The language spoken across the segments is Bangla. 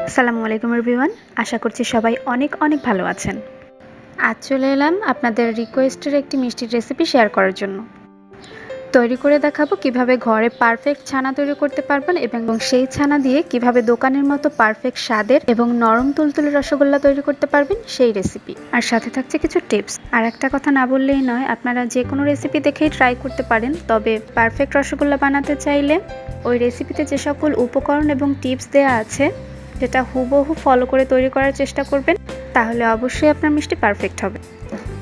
আসসালামু আলাইকুম এভরিওয়ান, আশা করছি সবাই অনেক অনেক ভালো আছেন। আজ চলে এলাম আপনাদের রিকোয়েস্টের একটি মিষ্টির রেসিপি শেয়ার করার জন্য। তৈরি করে দেখাবো কিভাবে ঘরে পারফেক্ট ছানা তৈরি করতে পারবেন এবং সেই ছানা দিয়ে কিভাবে দোকানের মতো পারফেক্ট স্বাদের এবং নরম তুলতুলে রসগোল্লা তৈরি করতে পারবেন সেই রেসিপি। আর সাথে থাকছে কিছু টিপস। আর একটা কথা না বললেই নয়, আপনারা যে কোনো রেসিপি দেখেই ট্রাই করতে পারেন, তবে পারফেক্ট রসগোল্লা বানাতে চাইলে ওই রেসিপিতে যে সকল উপকরণ এবং টিপস দেওয়া আছে যেটা হুবহু ফলো করে তৈরি করার চেষ্টা করবেন, তাহলে অবশ্যই আপনার মিষ্টি পারফেক্ট হবে।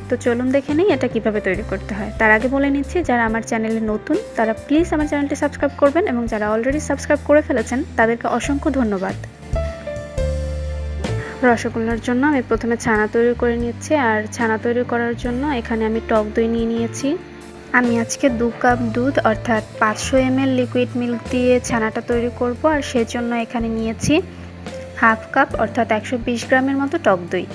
তো চলুন দেখে নিই এটা কিভাবে তৈরি করতে হয়। তার আগে বলে নিচ্ছি, যারা আমার চ্যানেলে নতুন তারা প্লিজ আমার চ্যানেলটি সাবস্ক্রাইব করবেন এবং যারা অলরেডি সাবস্ক্রাইব করে ফেলেছেন তাদেরকে অসংখ্য ধন্যবাদ। রসগোল্লার জন্য আমি প্রথমে ছানা তৈরি করে নিচ্ছি। আর ছানা তৈরি করার জন্য এখানে আমি টক দই নিয়ে নিয়েছি। আমি আজকে 2 কাপ দুধ অর্থাৎ 500 ml লিকুইড মিল্ক দিয়ে ছানাটা তৈরি করব। আর সেজন্য এখানে নিয়েছি হাফ কাপ অর্থাৎ 120 গ্রামের মতো টক দই।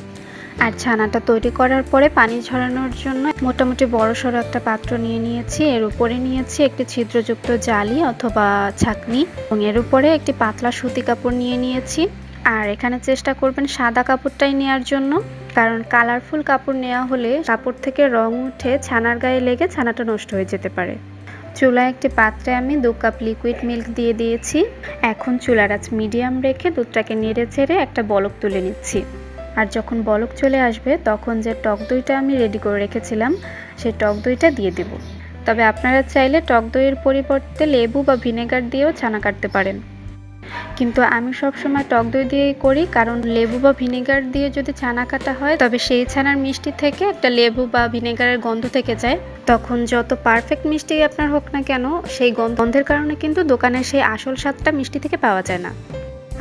আর ছানাটা তৈরি করার পরে পানি ঝরানোর জন্য মোটামুটি বড়সড় একটা পাত্র নিয়ে নিয়েছি। এর উপরে নিয়েছি একটি ছিদ্রযুক্ত জালি অথবা ছাঁকনি এবং এর উপরে একটি পাতলা সুতি কাপড় নিয়ে নিয়েছি। আর এখানে চেষ্টা করবেন সাদা কাপড়টাই নেওয়ার জন্য, কারণ কালারফুল কাপড় নেওয়া হলে কাপড় থেকে রং উঠে ছানার গায়ে লেগে ছানাটা নষ্ট হয়ে যেতে পারে। চুলায় একটি পাত্রে আমি 2 কাপ লিকুইড মিল্ক দিয়ে দিয়েছি। এখন চুলার আঁচ মিডিয়াম রেখে দুধটাকে নেড়ে চেড়ে একটা বলক তুলে নিচ্ছি। আর যখন বলক চলে আসবে তখন যে টক দইটা আমি রেডি করে রেখেছিলাম সেই টক দইটা দিয়ে দেব। তবে আপনারা চাইলে টক দইয়ের পরিবর্তে লেবু বা ভিনেগার দিয়েও ছানা কাটতে পারেন, কিন্তু আমি সবসময় টক দই দিয়েই করি, কারণ লেবু বা ভিনেগার দিয়ে যদি ছানা কাটা হয় তবে সেই ছানার মিষ্টি থেকে একটা লেবু বা ভিনেগারের গন্ধ থেকে যায়। তখন যত পারফেক্ট মিষ্টি আপনার হোক না কেন, সেই গন্ধের কারণে কিন্তু দোকানের সেই আসল স্বাদটা মিষ্টি থেকে পাওয়া যায় না।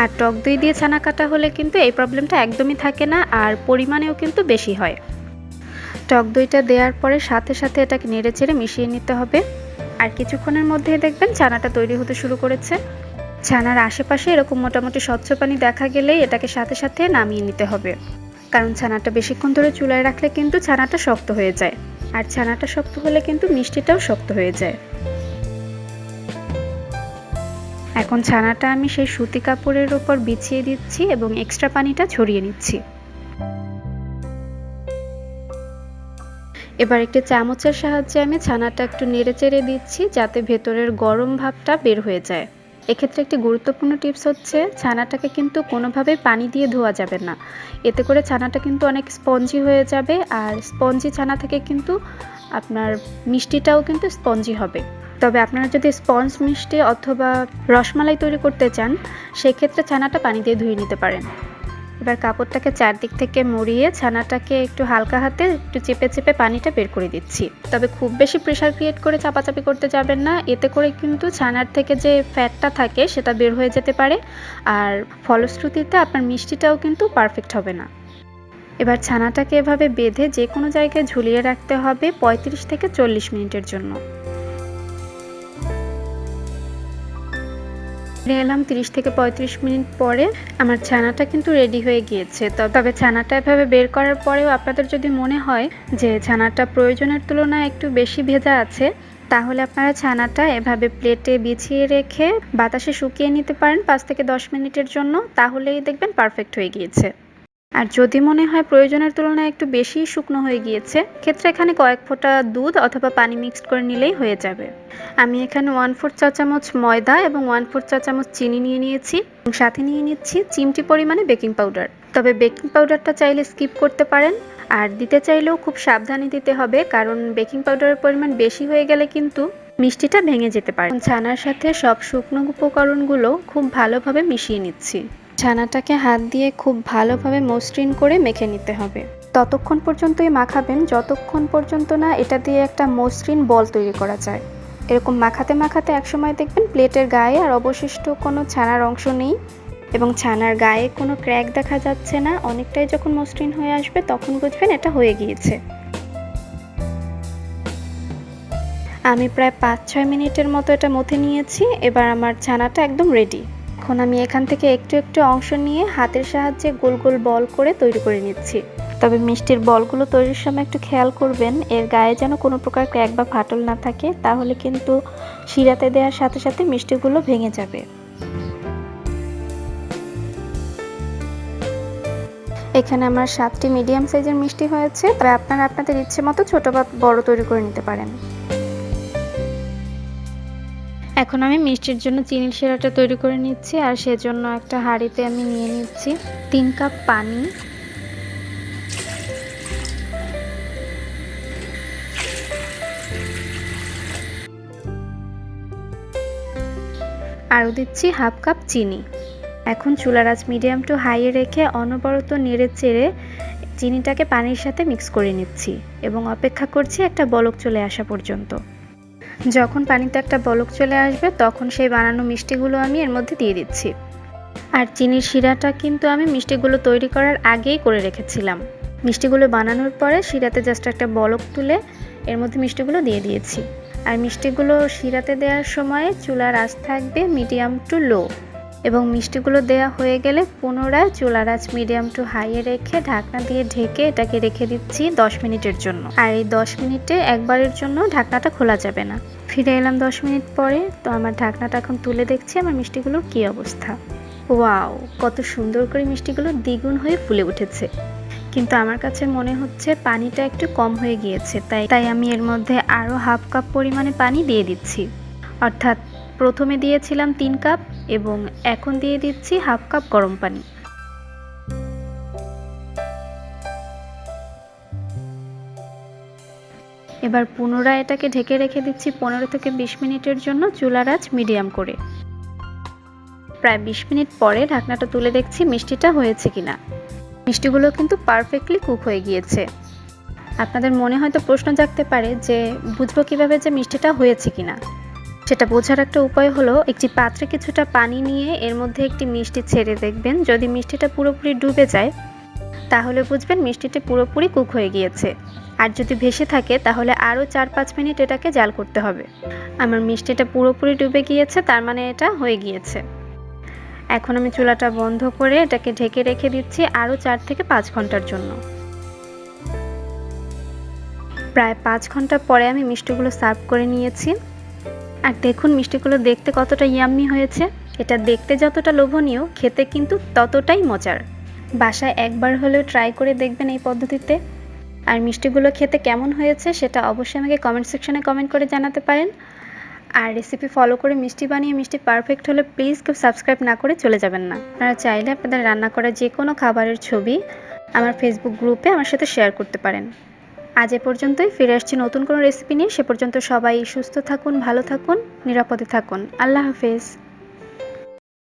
আর টক দই দিয়ে ছানা কাটা হলে কিন্তু এই প্রবলেমটা একদমই থাকে না, আর পরিমাণেও কিন্তু বেশি হয়। টক দইটা দেওয়ার পরে সাথে সাথে এটাকে নেড়ে চেড়ে মিশিয়ে নিতে হবে। আর কিছুক্ষণের মধ্যেই দেখবেন ছানাটা তৈরি হতে শুরু করেছে। ছানার আশেপাশে এরকম মোটামুটি স্বচ্ছ পানি দেখা গেলেই এটাকে সাথে সাথে নামিয়ে নিতে হবে, কারণ ছানাটা বেশিক্ষণ ধরে চুলায় রাখলে কিন্তু ছানাটা শক্ত হয়ে যায়। আর ছানাটা শক্ত হলে কিন্তু মিষ্টিটাও শক্ত হয়ে যায়। এখন ছানাটা আমি সেই সুতি কাপড়ের উপর বিছিয়ে দিচ্ছি এবং এক্সট্রা পানিটা ছড়িয়ে নিচ্ছি। এবার একটি চামচের সাহায্যে আমি ছানাটা একটু নেড়ে চেড়ে দিচ্ছি, যাতে ভেতরের গরম ভাবটা বের হয়ে যায়। এক্ষেত্রে একটি গুরুত্বপূর্ণ টিপস হচ্ছে, ছানাটাকে কিন্তু কোনোভাবেই পানি দিয়ে ধোয়া যাবে না। এতে করে ছানাটা কিন্তু অনেক স্পঞ্জি হয়ে যাবে, আর স্পঞ্জি ছানা থেকে কিন্তু আপনার মিষ্টিটাও কিন্তু স্পঞ্জি হবে। তবে আপনারা যদি স্পঞ্জ মিষ্টি অথবা রসমালাই তৈরি করতে চান, সেক্ষেত্রে ছানাটা পানি দিয়ে ধুয়ে নিতে পারেন। এবার কাপড়টাকে চারদিক থেকে মুড়িয়ে ছানাটাকে একটু হালকা হাতে একটু চেপে চেপে পানিটা বের করে দিচ্ছি। তবে খুব বেশি প্রেশার ক্রিয়েট করে চাপাচাপি করতে যাবেন না, এতে করে কিন্তু ছানার থেকে যে ফ্যাটটা থাকে সেটা বের হয়ে যেতে পারে, আর ফলশ্রুতিতে আপনার মিষ্টিটাও কিন্তু পারফেক্ট হবে না। এবার ছানাটাকে এভাবে বেঁধে যে কোনো জায়গায় ঝুলিয়ে রাখতে হবে 35 থেকে 40 মিনিটের জন্য। এলাম 30 থেকে 35 মিনিট পরে আমার ছানাটা কিন্তু রেডি হয়ে গিয়েছে। তবে ছানাটা এভাবে বের করার পরেও আপনাদের যদি মনে হয় যে ছানাটা প্রয়োজনের তুলনায় একটু বেশি ভেজা আছে, তাহলে আপনারা ছানাটা এভাবে প্লেটে বিছিয়ে রেখে বাতাসে শুকিয়ে নিতে পারেন 5 থেকে 10 মিনিটের জন্য, তাহলেই দেখবেন পারফেক্ট হয়ে গিয়েছে। আর যদি মনে হয় প্রয়োজনের তুলনায় একটু বেশি শুকনো হয়ে গিয়েছে, ক্ষেত্রে এখানে কয়েক ফোঁটা দুধ অথবা পানি মিক্সড করে নিলেই হয়ে যাবে। আমি এখানে 1/4 চা চামচ ময়দা এবং 1/4 চা চামচ চিনি নিয়ে নিয়েছি এবং সাথে নিয়ে নিচ্ছি চিমটি পরিমাণে বেকিং পাউডার। তবে বেকিং পাউডারটা চাইলে স্কিপ করতে পারেন, আর দিতে চাইলেও খুব সাবধানে দিতে হবে, কারণ বেকিং পাউডারের পরিমাণ বেশি হয়ে গেলে কিন্তু মিষ্টিটা ভেঙে যেতে পারে। ছানার সাথে সব শুকনো উপকরণগুলো খুব ভালোভাবে মিশিয়ে নিচ্ছি। ছানাটাকে হাত দিয়ে খুব ভালোভাবে মসৃণ করে মেখে নিতে হবে। ততক্ষণ পর্যন্তই মাখাবেন যতক্ষণ পর্যন্ত না এটা দিয়ে একটা মসৃণ বল তৈরি করা যায়। এরকম মাখাতে মাখাতে একসময় দেখবেন প্লেটের গায়ে আর অবশিষ্ট কোনো ছানার অংশ নেই এবং ছানার গায়ে কোনো ক্র্যাক দেখা যাচ্ছে না। অনেকটাই যখন মসৃণ হয়ে আসবে তখন বুঝবেন এটা হয়ে গিয়েছে। আমি প্রায় 5-6 মিনিটের মতো এটা মথে নিয়েছি। এবার আমার ছানাটা একদম রেডি। এখন আমি এখান থেকে একটু একটু অংশ নিয়ে হাতের সাহায্যে গোল গোল বল করে তৈরি করে নিচ্ছি। তবে মিষ্টির বলগুলো তৈরির সময় একটু খেয়াল করবেন এর গায়ে যেন কোনো প্রকার ক্র্যাক বা ফাটল না থাকে, তাহলে কিন্তু শিরাতে দেওয়ার সাথে সাথে মিষ্টিগুলো ভেঙে যাবে। এখানে আমার 7টি মিডিয়াম সাইজের মিষ্টি হয়েছে, তবে আপনারা আপনাদের ইচ্ছে মতো ছোট বা বড় তৈরি করে নিতে পারেন। এখন আমি মিষ্টির জন্য চিনির শিরাটা তৈরি করে নিচ্ছি, আর সেজন্য একটা হাঁড়িতে আমি নিয়ে নিচ্ছি 3 কাপ পানি, আরও দিচ্ছি হাফ কাপ চিনি। এখন চুলার আঁচ মিডিয়াম টু হাইয়ে রেখে অনবরত নেড়ে চেড়ে চিনিটাকে পানির সাথে মিক্স করে নিচ্ছি এবং অপেক্ষা করছি একটা বলক চলে আসা পর্যন্ত। যখন পানিতে একটা বলক চলে আসবে তখন সেই বানানো মিষ্টিগুলো আমি এর মধ্যে দিয়ে দিচ্ছি। আর চিনির শিরাটা কিন্তু আমি মিষ্টিগুলো তৈরি করার আগেই করে রেখেছিলাম। মিষ্টিগুলো বানানোর পরে শিরাতে জাস্ট একটা বলক তুলে এর মধ্যে মিষ্টিগুলো দিয়ে দিয়েছি। আর মিষ্টিগুলো শিরাতে দেওয়ার সময় চুলার আঁচ থাকবে মিডিয়াম টু লো, এবং মিষ্টিগুলো দেওয়া হয়ে গেলে পুনরায় চুলার আঁচ মিডিয়াম টু হাইয়ে রেখে ঢাকনা দিয়ে ঢেকে এটাকে রেখে দিচ্ছি 10 মিনিটের জন্য। আর এই 10 মিনিটে একবারের জন্য ঢাকনাটা খোলা যাবে না। ফিরে এলাম 10 মিনিট পরে, তো আমার ঢাকনাটা এখন তুলে দেখছি আমার মিষ্টিগুলোর কী অবস্থা। ওয়াও, কত সুন্দর করে মিষ্টিগুলো দ্বিগুণ হয়ে ফুলে উঠেছে। কিন্তু আমার কাছে মনে হচ্ছে পানিটা একটু কম হয়ে গিয়েছে, তাই আমি এর মধ্যে আরও হাফ কাপ পরিমাণে পানি দিয়ে দিচ্ছি। অর্থাৎ প্রথমে দিয়েছিলাম 3 কাপ এবং এখন দিয়ে দিচ্ছি হাফ কাপ গরম পানি। এবার পুনরায় এটাকে ঢেকে রেখে দিচ্ছি 15 থেকে 20 মিনিটের জন্য চুলার আঁচ মিডিয়াম করে। প্রায় 20 মিনিট পরে ঢাকনাটা তুলে দেখছি মিষ্টিটা হয়েছে কিনা। মিষ্টিগুলো কিন্তু পারফেক্টলি কুক হয়ে গিয়েছে। আপনাদের মনে হয়তো প্রশ্ন জাগতে পারে যে বুঝবো কিভাবে যে মিষ্টিটা হয়েছে কিনা। সেটা বোঝার একটা উপায় হলো একটি পাত্রে কিছুটা পানি নিয়ে এর মধ্যে একটি মিষ্টি ছেড়ে দেখবেন, যদি মিষ্টিটা পুরোপুরি ডুবে যায় তাহলে বুঝবেন মিষ্টিটি পুরোপুরি কুক হয়ে গিয়েছে। আর যদি ভেসে থাকে তাহলে আরও 4-5 মিনিট এটাকে জাল করতে হবে। আমার মিষ্টিটা পুরোপুরি ডুবে গিয়েছে, তার মানে এটা হয়ে গিয়েছে। এখন আমি চুলাটা বন্ধ করে এটাকে ঢেকে রেখে দিচ্ছি আরও 4 থেকে 5 ঘন্টার জন্য। প্রায় 5 ঘন্টা পরে আমি মিষ্টিগুলো সার্ভ করে নিয়েছি। আর দেখুন মিষ্টিগুলো দেখতে কতটা ইয়াম্মি হয়েছে। এটা দেখতে যতটা লোভনীয়, খেতে কিন্তু ততটাই মজার। বাসায় একবার হলেও ট্রাই করে দেখবেন এই পদ্ধতিতে। আর মিষ্টিগুলো খেতে কেমন হয়েছে সেটা অবশ্যই আমাকে কমেন্ট সেকশনে কমেন্ট করে জানাতে পারেন। আর রেসিপি ফলো করে মিষ্টি বানিয়ে মিষ্টি পারফেক্ট হলে প্লিজ কেউ সাবস্ক্রাইব না করে চলে যাবেন না। আপনারা চাইলে আপনাদের রান্না করা যে কোনো খাবারের ছবি আমার ফেসবুক গ্রুপে আমার সাথে শেয়ার করতে পারেন। আজ এ পর্যন্তই, ফিরে আসছি নতুন কোনো রেসিপি নিয়ে। সে পর্যন্ত সবাই সুস্থ থাকুন, ভালো থাকুন, নিরাপদে থাকুন। আল্লাহ হাফেজ।